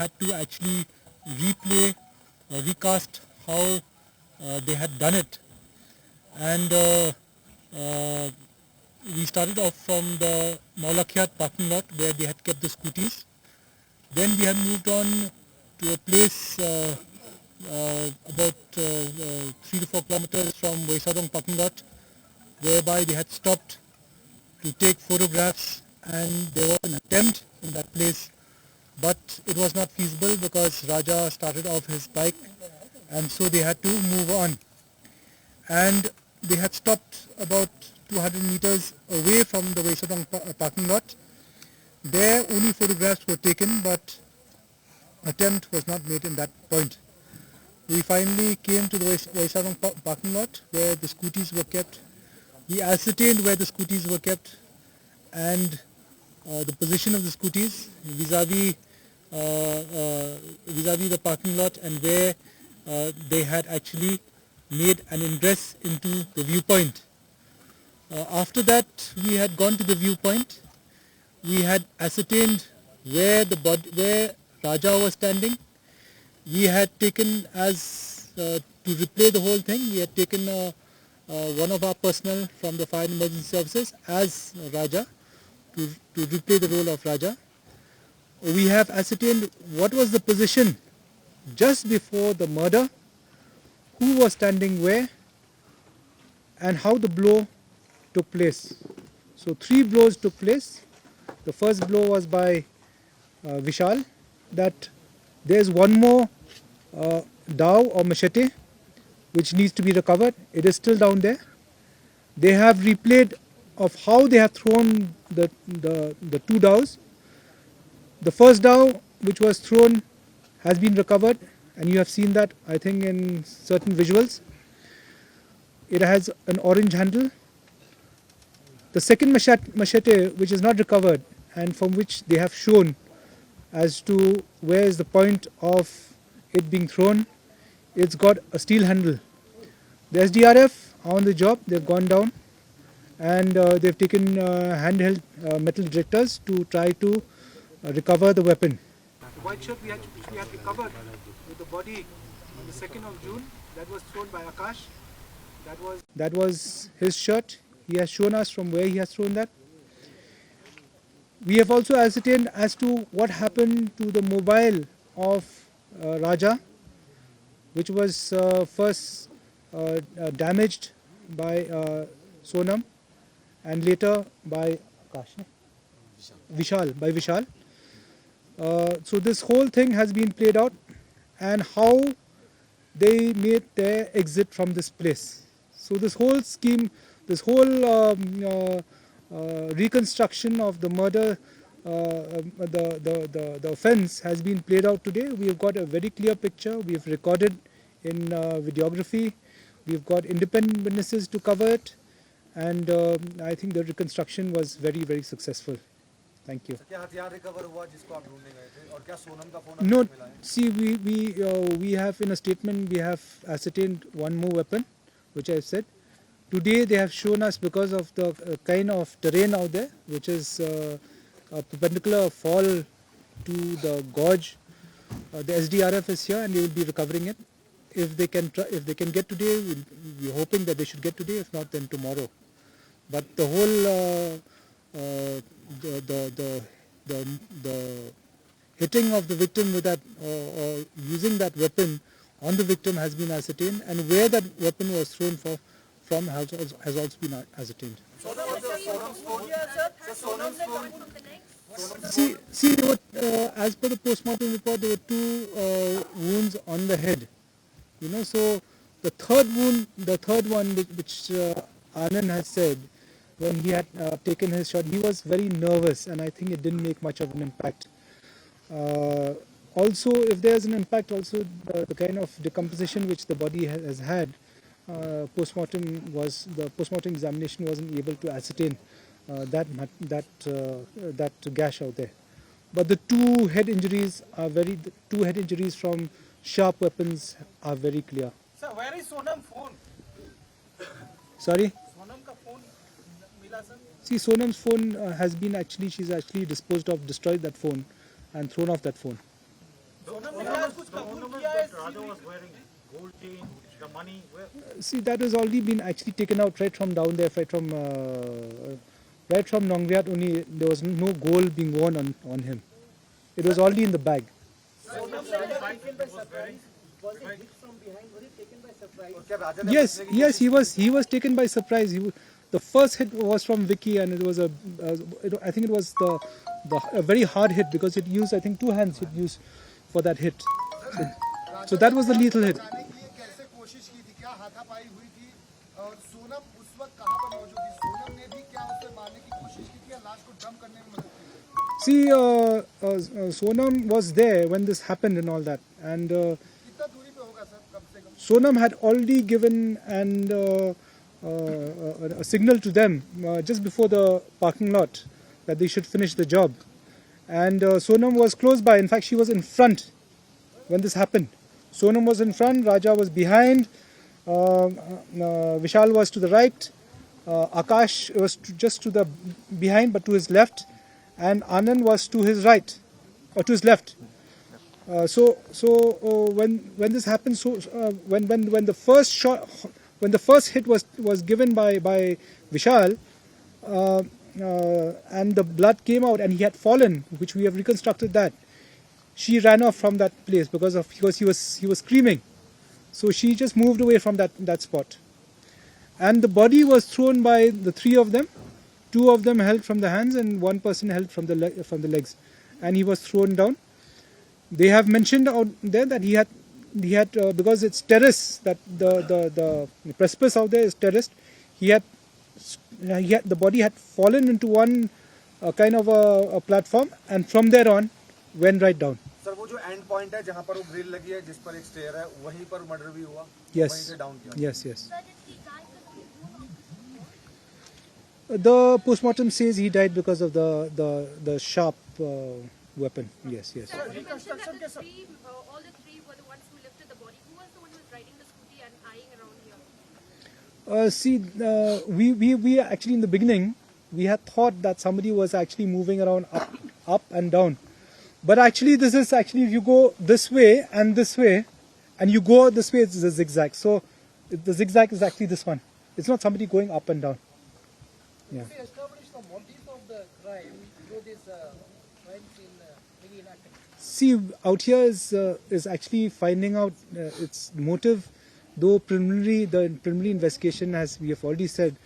had to actually replay, recast how they had done it. And we started off from the Maulakhyat parking lot where they had kept the scooties. Then we had moved on to a place about 3 to 4 kilometers from Waisadong parking lot, whereby they had stopped to take photographs, and there was an attempt in that place, but it was not feasible because Raja started off his bike, and so they had to move on. And they had stopped about 200 meters away from the Waisadong parking lot. There only photographs were taken, but attempt was not made in that point. We finally came to the Waisadong parking lot where the scooties were kept. We ascertained where the scooties were kept and the position of the scooties vis-a-vis the parking lot, and where they had actually made an ingress into the viewpoint. After that, we had gone to the viewpoint. We had ascertained where Raja was standing. We had taken to replay the whole thing. We had taken one of our personnel from the Fire and Emergency Services as Raja to replay the role of Raja. We have ascertained what was the position just before the murder, who was standing where, and how the blow took place. So 3 blows took place. The first blow was by Vishal, that there's one more dao or machete which needs to be recovered. It is still down there. They have replayed of how they have thrown the 2 daos. The first dao which was thrown has been recovered, and you have seen that, I think, in certain visuals. It has an orange handle. The second machete which is not recovered and from which they have shown as to where is the point of it being thrown, it's got a steel handle. The SDRF are on the job. They've gone down and they've taken handheld metal detectors to try to recover the weapon. The white shirt we had recovered with the body on the 2nd of June. That was thrown by Akash. That was his shirt. He has shown us from where he has thrown that. We have also ascertained as to what happened to the mobile of Raja, which was first damaged by Sonam and later by Vishal. So this whole thing has been played out, and how they made their exit from this place. So this whole scheme, this whole reconstruction of the murder, the offense has been played out today. We have got a very clear picture. We have recorded in videography. We've got independent witnesses to cover it, and I think the reconstruction was very, very successful. Thank you. No, see, we have in a statement, we have ascertained one more weapon, which I said. Today they have shown us, because of the kind of terrain out there, which is a perpendicular fall to the gorge. The SDRF is here and they will be recovering it. If they can get today, we're hoping that they should get today. If not, then tomorrow. But the whole the hitting of the victim with that or using that weapon on the victim has been ascertained, and where that weapon was thrown from has also been ascertained. See, there were, as per the postmortem report, there were 2 wounds on the head. So the third one, which Anand has said, when he had taken his shot, he was very nervous, and I think it didn't make much of an impact. Also, if there's an impact, also the kind of decomposition which the body has had, the postmortem examination wasn't able to ascertain that gash out there. But the 2 head injuries from sharp weapons are very clear. Sir, where is Sonam's phone? Sorry? Sonam ka phone mila, sir? See, Sonam's phone she's actually destroyed that phone and thrown off that phone. Sonam ने क्या कुछ कबूल किया है? Raja was wearing gold chain, the money. See, that has already been actually taken out right from down there, right from Nongriat. Only there was no gold being worn on him. It was already in the bag. Sonam ने क्या taken by surprise? Was it hit from behind? Was it taken by surprise? Yes, he was taken by surprise. The first hit was from Vicky, and it was I think it was a very hard hit because it used, I think, 2 hands it used for that hit. So that was the lethal hit. जाने की ये कैसे कोशिश की थी, क्या हाथापाई हुई थी और सोनम उस वक्त कहाँ पर मौजूद थी? सोनम ने भी क्या उसे मारने की कोशिश की थी या लाश को डंप करने में मदद की? See, Sonam was there when this happened and all that, and कितना दूरी पे होगा सर, कम से कम? Sonam had already given a signal to them just before the parking lot that they should finish the job, and Sonam was close by. In fact, she was in front when this happened. Sonam was in front, Raja was behind, Vishal was to the right, Akash was just to the behind but to his left, and Anand was to his right or to his left. When this happened, when the first shot, when the first hit was given by Vishal, and the blood came out and he had fallen, which we have reconstructed that. She ran off from that place because he was screaming. So she just moved away from that spot. And the body was thrown by the 3 of them. 2 of them held from the hands and 1 person held from the legs. And he was thrown down. They have mentioned out there that he had because it's terrace, that the precipice out there is terraced. The body had fallen into one kind of a platform, and from there on went right down. Sir वो जो and point है जहाँ पर वो grill लगी है जिस पर एक स्टेयर है वहीं पर मर्डर भी हुआ, Yes. वहीं से डाउन किया? Yes. The postmortem says he died because of the sharp weapon. Yes. Sir, you mentioned that all the three were the ones who lifted the body. Who was the one who was riding the scooty and eyeing around here? We actually in the beginning we had thought that somebody was actually moving around up and down, but actually this is actually, if you go this way and you go this way, it's a zigzag. So the zigzag is actually this one. It's not somebody going up and down. Yeah. We established the motive of the crime through this crime scene reenactment. See, out here is actually finding out its motive. Though the preliminary investigation, as we have already said,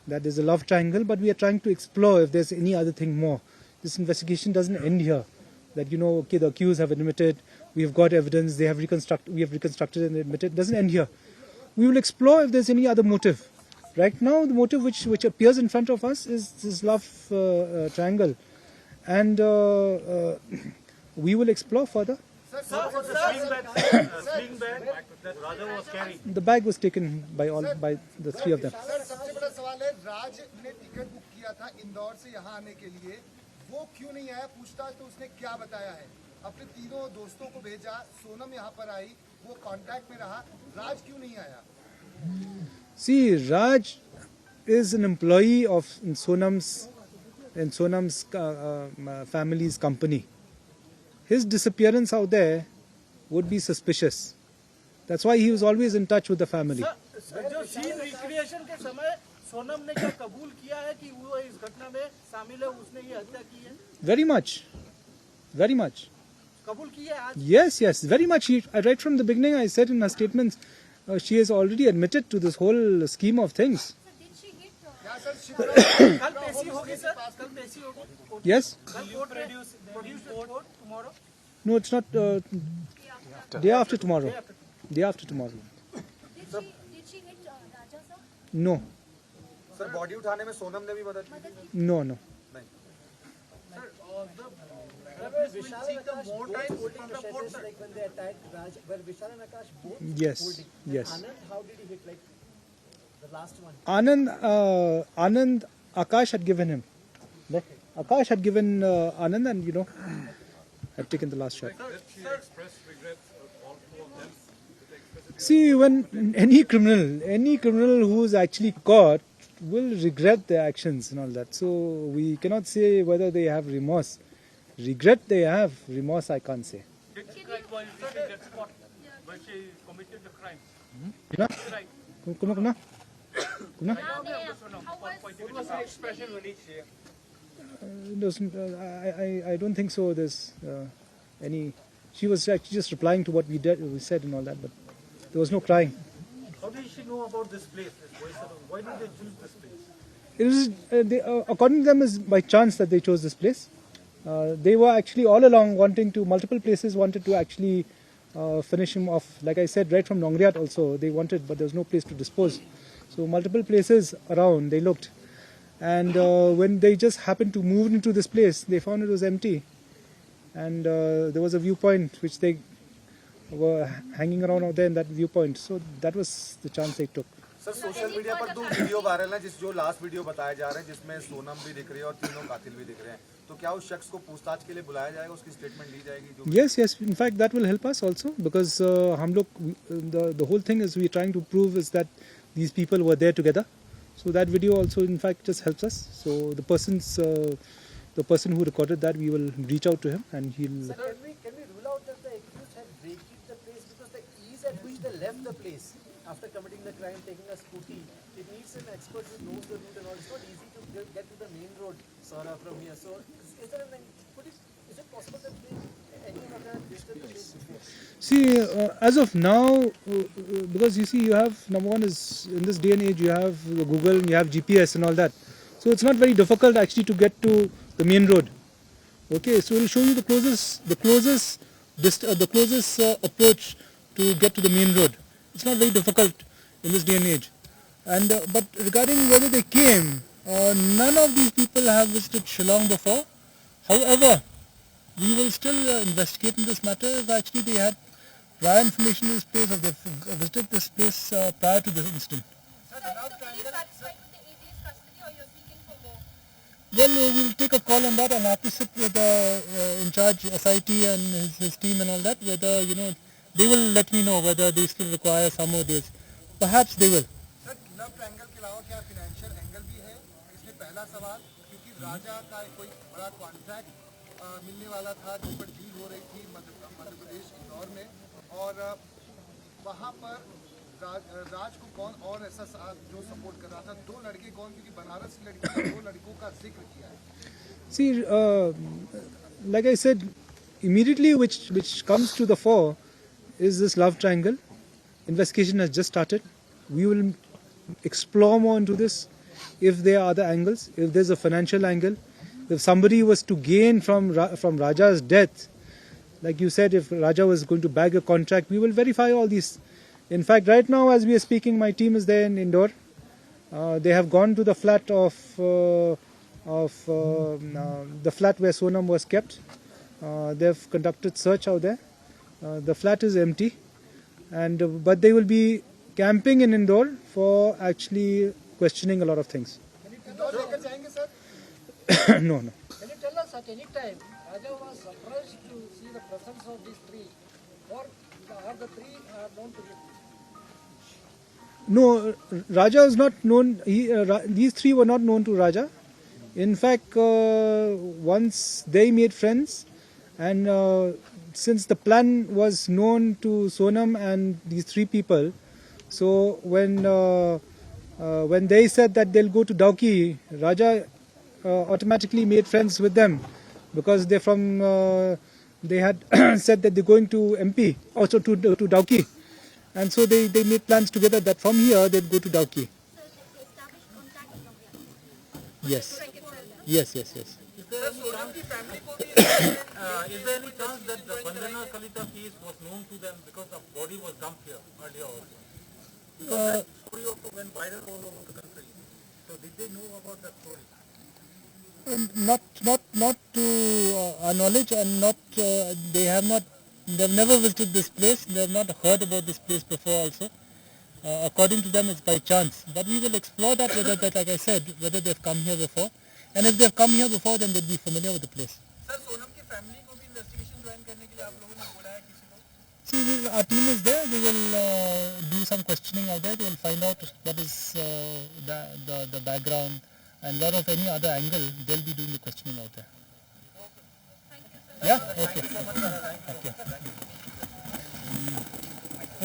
that there's a love triangle, but we are trying to explore if there's any other thing more. This investigation doesn't end here. That okay, the accused have admitted, we have got evidence, we have reconstructed and admitted. It doesn't end here. We will explore if there's any other motive. Right now, the motive which appears in front of us is this love triangle, and we will explore further. Sling bag that Raja was carrying. The bag was taken by the 3 of them. Sir सबसे बड़ा सवाल है, राज ने ticket book किया था इंदौर से यहाँ आने के लिए, वो क्यों नहीं आया? पूछताछ तो उसने क्या बताया है? अपने तीनों दोस्तों को भेजा, सोनम यहाँ पर आई, वो कांटेक्ट में रहा, राज क्यों नहीं आया? See, Raj is an employee of Sonam's family's company. His disappearance out there would be suspicious. That's why he was always in touch with the family. Sir, जो सीन रिक्रिएशन के समय सोनम ने क्या कबूल किया है कि वो इस घटना में शामिल है, उसने ये हत्या की है? Very much. कबूल किया है आज? Yes, very much. Right from the beginning, I said in her statements, she has already admitted to this whole scheme of things. Sir, did she hit? क्या सर कल पेशी होगी सर? कल पेशी होगी? Yes? कल court produce report tomorrow? No, it's not. Day after tomorrow. Day after tomorrow. Did she hit Raja, sir? No. Sir body उठाने में सोनम ने भी मदद की? No. Vishal and Akash both holding machetes like when they attacked Raj, were Vishal and Akash both Yes. holding? Yes. Anand, how did he hit? Like the last one. Anand, Akash had given him. Akash had given Anand, and had taken the last shot. See, when any criminal who is actually caught will regret their actions and all that. So we cannot say whether they have remorse. Regret they have, remorse I can't say. Did she cry while reaching that spot when she committed the crime? Kuna? Right. Kuna? Kuna? What was her expression when he shared? I don't think so. There's any. She was actually just replying to what we said and all that, but there was no crying. How did she know about this place? Why did they choose this place? It was, according to them, is by chance that they chose this place. They were actually all along multiple places wanted to actually finish him off. Like I said, right from Nongriat also they wanted, but there was no place to dispose. So multiple places around they looked, and when they just happened to move into this place, they found it was empty, and there was a viewpoint which they were hanging around out there in that viewpoint. So that was the chance they took. Sir social media पर 2 video viral है जो last video बताया जा रहा है जिसमें सोनम भी दिख रही है और तीनों कातिल भी दिख रहे हैं, तो क्या उस शख्स को पूछताछ के लिए बुलाया जाएगा, उसकी स्टेटमेंट ली जाएगी जो Yes, in fact that will help us also, because the whole thing is we trying to prove is that these people were there together. So that video also in fact just helps us. So the person who recorded that, we will reach out to him and he'll. Sir, can we rule out that the accused had vacated the place because the ease at which they left the place after committing the crime, taking a scooty, it needs an expert who knows the route and all. It's not easy to get to the main road, Sara, from here. So is there is it possible that any of them visited the place before? See, as of now, because you see, you have, number one is, in this day and age, you have Google and you have GPS and all that. So it's not very difficult actually to get to the main road. Okay, so we'll show you the closest approach to get to the main road. It's not very difficult in this day and age. And but regarding whether they came, none of these people have visited Shillong before. However, we will still investigate in this matter if actually they had prior information to this place or they visited this place prior to this incident. Sir, are you satisfied with the AG's custody or you're seeking for more? Well, we'll take a call on that. I'll have to sit with the in charge SIT and his team and all that, whether, they will let me know whether they still require some more days. Perhaps they will. Sir love triangle के अलावा क्या financial angle भी है, इसमें पहला सवाल, क्योंकि राजा का कोई बड़ा कॉन्ट्रैक्ट मिलने वाला था जिस पर डील हो रही थी मध्य प्रदेश इंदौर में, और वहाँ पर राज को कौन और ऐसा जो सपोर्ट कर रहा था, 2 लड़के कौन, क्योंकि बनारस की लड़की ने 2 लड़कों का जिक्र किया है. See, like I said, immediately which comes to the fore is this love triangle. Investigation has just started. We will explore more into this. If there are other angles, if there's a financial angle, if somebody was to gain from Raja's death, like you said, if Raja was going to bag a contract, we will verify all these. In fact, right now as we are speaking, my team is there in Indore. They have gone to the flat the flat where Sonam was kept. They've conducted search out there. The flat is empty, but they will be camping in Indore for actually questioning a lot of things. Indore लेकर जाएंगे sir? No. Can you tell us at any time, Raja was surprised to see the presence of these 3, or are the 3 known to him? No, Raja is not known. These 3 were not known to Raja. In fact, once they made friends, and since the plan was known to Sonam and these 3 people, so when they said that they'll go to Dauki, Raja automatically made friends with them, because they're from. They had said that they're going to MP, also to Dauki, and so they made plans together that from here they'd go to Dauki. Yes. Yes. Is there any chance that the Bandhana Kalita case was known to them because the body was dumped here earlier also? Because that story also went viral all over the country. So did they know about that story? Not to our knowledge, and they've never visited this place. They have not heard about this place before also. According to them, it's by chance. But we will explore that, like I said, whether they've come here before. And if they've come here before, then they'll be familiar with the place. Sir Sonam की family को भी investigation join करने के लिए आप लोगों ने बोला है किसी को? See, our team is there. They will do some questioning out there. They will find out what is the background, and lot of any other angle. They'll be doing the questioning out there. Thank you, sir. Yeah. Okay.